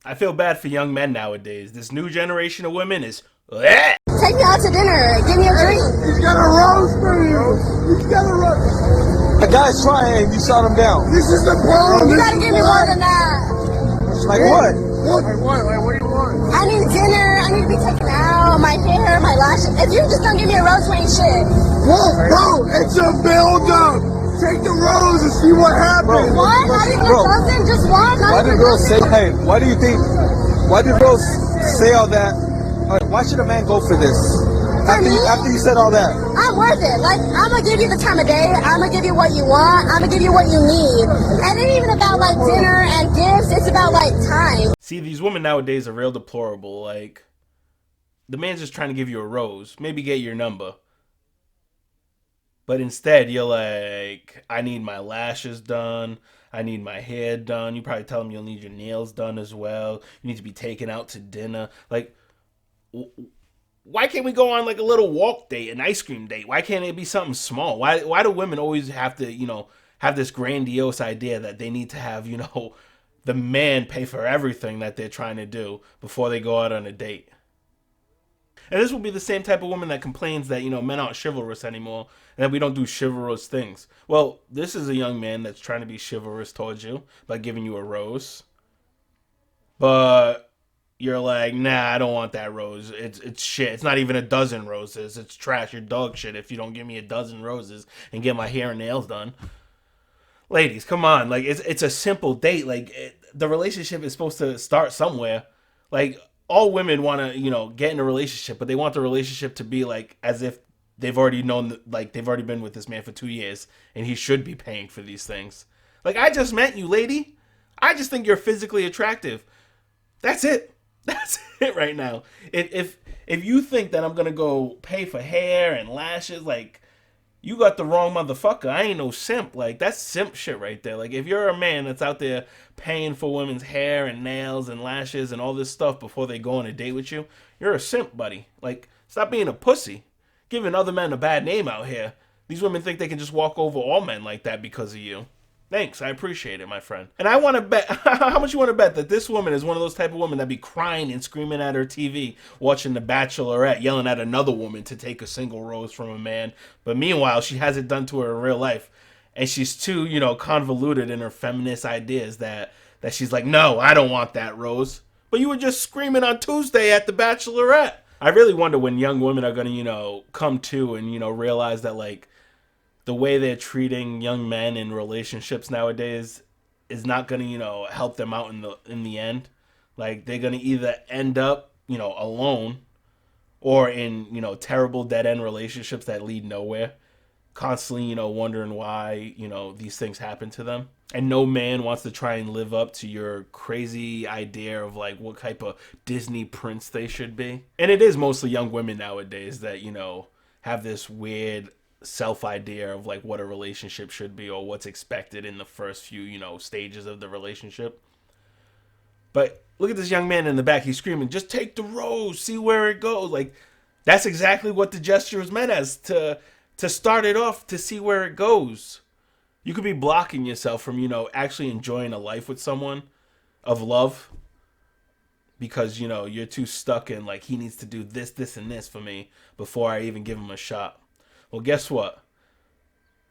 I feel bad for young men nowadays. This new generation of women is bleh. Take me out to dinner. Give me a drink. He's got a rose for you. He's got a rose. The guy's trying and you shot him down. This is the problem. You gotta give me more than that. Like what? Like what? Like what do you want? I need dinner. I need to be taken out. My hair, my lashes. If you just don't give me a rose, you ain't shit. Whoa, bro, it's a build-up. Take the rose and see what happens. What? Not even a dozen? Just one? Why do girls say, hey, why do girls say all that? Why should a man go for this? After you said all that. I'm worth it. Like, I'm gonna give you the time of day. I'm gonna give you what you want. I'm gonna give you what you need. And it ain't even about like dinner and gifts. It's about like time. See, these women nowadays are real deplorable. Like, the man's just trying to give you a rose, maybe get your number. But instead, you're like, I need my lashes done. I need my hair done. You probably tell them you'll need your nails done as well. You need to be taken out to dinner. Like, why can't we go on like a little walk date, an ice cream date? Why can't it be something small? Why do women always have to, have this grandiose idea that they need to have, the man pay for everything that they're trying to do before they go out on a date? And this will be the same type of woman that complains that, men aren't chivalrous anymore and that we don't do chivalrous things. Well, this is a young man that's trying to be chivalrous towards you by giving you a rose. But you're like, nah, I don't want that rose. It's shit. It's not even a dozen roses. It's trash. You're dog shit if you don't give me a dozen roses and get my hair and nails done. Ladies, come on. Like, it's a simple date. Like, the relationship is supposed to start somewhere. Like, all women want to, get in a relationship, but they want the relationship to be like as if they've already known, like they've already been with this man for 2 years and he should be paying for these things. Like, I just met you, lady. I just think you're physically attractive. That's it. That's it right now. If you think that I'm going to go pay for hair and lashes, like, you got the wrong motherfucker. I ain't no simp. Like, that's simp shit right there. Like, if you're a man that's out there paying for women's hair and nails and lashes and all this stuff before they go on a date with you, you're a simp, buddy. Like, stop being a pussy. Giving other men a bad name out here. These women think they can just walk over all men like that because of you. Thanks, I appreciate it, my friend. And I want to bet, how much you want to bet that this woman is one of those type of women that be crying and screaming at her TV, watching The Bachelorette, yelling at another woman to take a single rose from a man. But meanwhile, she has it done to her in real life. And she's too, convoluted in her feminist ideas that she's like, no, I don't want that rose. But you were just screaming on Tuesday at The Bachelorette. I really wonder when young women are going to, come to and, realize that, like, the way they're treating young men in relationships nowadays is not going to, help them out in the end. Like, they're going to either end up, alone or in, terrible dead end relationships that lead nowhere, constantly, wondering why, these things happen to them. And no man wants to try and live up to your crazy idea of like what type of Disney prince they should be. And it is mostly young women nowadays that, have this weird self idea of like what a relationship should be or what's expected in the first few, stages of the relationship. But look at this young man in the back. He's screaming, just take the rose, see where it goes. Like, that's exactly what the gesture is meant as, to start it off, to see where it goes. You could be blocking yourself from, actually enjoying a life with someone of love because, you're too stuck in like, he needs to do this, this, and this for me before I even give him a shot. Well, guess what?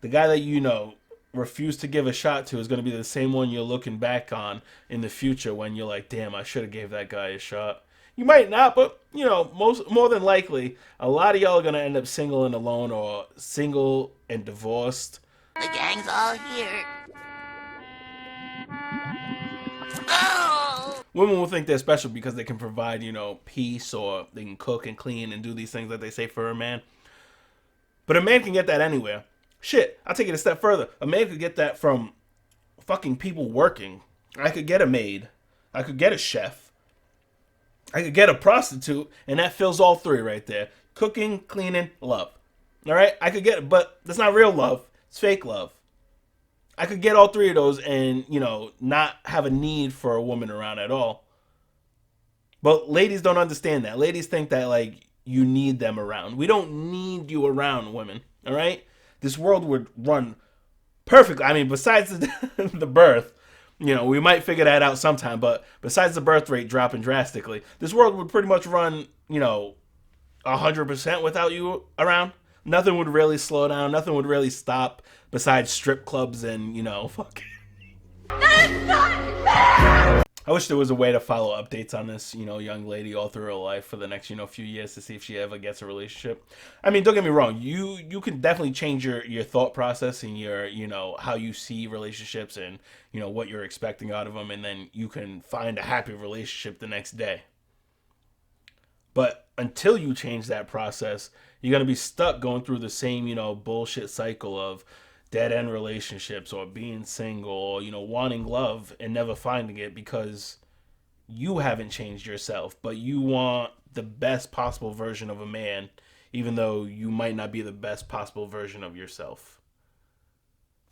The guy that refuse to give a shot to is going to be the same one you're looking back on in the future when you're like, damn, I should have gave that guy a shot. You might not, but, more than likely, a lot of y'all are going to end up single and alone or single and divorced. The gang's all here. Oh! Women will think they're special because they can provide, peace, or they can cook and clean and do these things that they say for a man. But a man can get that anywhere. Shit, I'll take it a step further. A man could get that from fucking people working. I could get a maid. I could get a chef. I could get a prostitute, and that fills all three right there. Cooking, cleaning, love. All right? I could get it, but that's not real love. It's fake love. I could get all three of those and, not have a need for a woman around at all. But ladies don't understand that. Ladies think that, like, you need them around. We don't need you around, women. All right? This world would run perfectly. I mean, besides the birth, You know, we might figure that out sometime, but besides the birth rate dropping drastically, this world would pretty much run, 100% without you around. Nothing would really slow down. Nothing would really stop besides strip clubs and, fucking. I wish there was a way to follow updates on this, young lady all through her life for the next, few years to see if she ever gets a relationship. I mean, don't get me wrong. You can definitely change your thought process and your, how you see relationships and, what you're expecting out of them. And then you can find a happy relationship the next day. But until you change that process, you're going to be stuck going through the same, bullshit cycle of dead end relationships or being single or, wanting love and never finding it because you haven't changed yourself, but you want the best possible version of a man, even though you might not be the best possible version of yourself.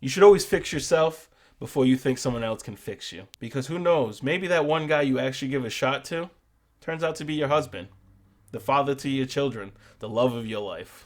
You should always fix yourself before you think someone else can fix you, because who knows, maybe that one guy you actually give a shot to turns out to be your husband, the father to your children, the love of your life.